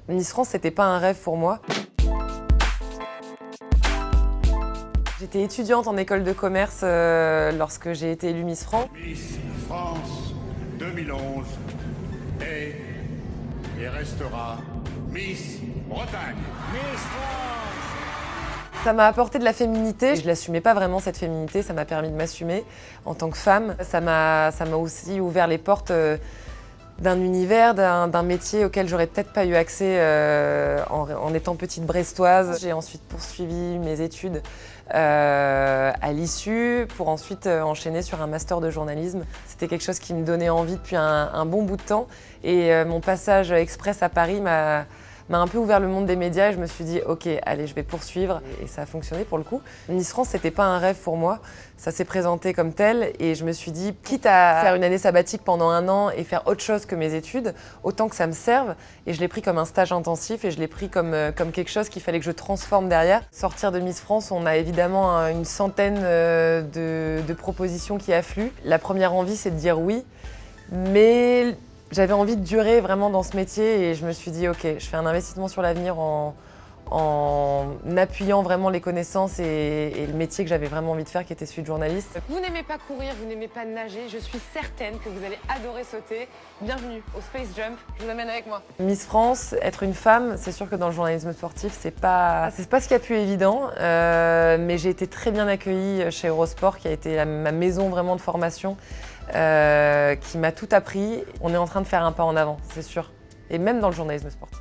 Miss France, c'était pas un rêve pour moi. J'étais étudiante en école de commerce lorsque j'ai été élue Miss France. Miss France 2011 est et restera Miss Bretagne. Miss France! Ça m'a apporté de la féminité. Je l'assumais pas vraiment cette féminité, ça m'a permis de m'assumer en tant que femme. Ça m'a aussi ouvert les portes d'un univers, d'un métier auquel j'aurais peut-être pas eu accès en étant petite brestoise. J'ai ensuite poursuivi mes études à l'issue pour ensuite enchaîner sur un master de journalisme. C'était quelque chose qui me donnait envie depuis un bon bout de temps et mon passage express à Paris m'a un peu ouvert le monde des médias et je me suis dit ok, allez, je vais poursuivre et ça a fonctionné pour le coup. Miss France, c'était pas un rêve pour moi, ça s'est présenté comme tel et je me suis dit quitte à faire une année sabbatique pendant 1 an et faire autre chose que mes études, autant que ça me serve et je l'ai pris comme un stage intensif et je l'ai pris comme quelque chose qu'il fallait que je transforme derrière. Sortir de Miss France, on a évidemment une centaine de propositions qui affluent. La première envie, c'est de dire oui, mais j'avais envie de durer vraiment dans ce métier et je me suis dit ok, je fais un investissement sur l'avenir en appuyant vraiment les connaissances et le métier que j'avais vraiment envie de faire qui était celui de journaliste. Vous n'aimez pas courir, vous n'aimez pas nager, je suis certaine que vous allez adorer sauter. Bienvenue au Space Jump, je vous amène avec moi. Miss France, être une femme, c'est sûr que dans le journalisme sportif, c'est pas ce qu'il y a de plus évident, mais j'ai été très bien accueillie chez Eurosport qui a été ma maison vraiment de formation. Qui m'a tout appris. On est en train de faire un pas en avant, c'est sûr. Et même dans le journalisme sportif.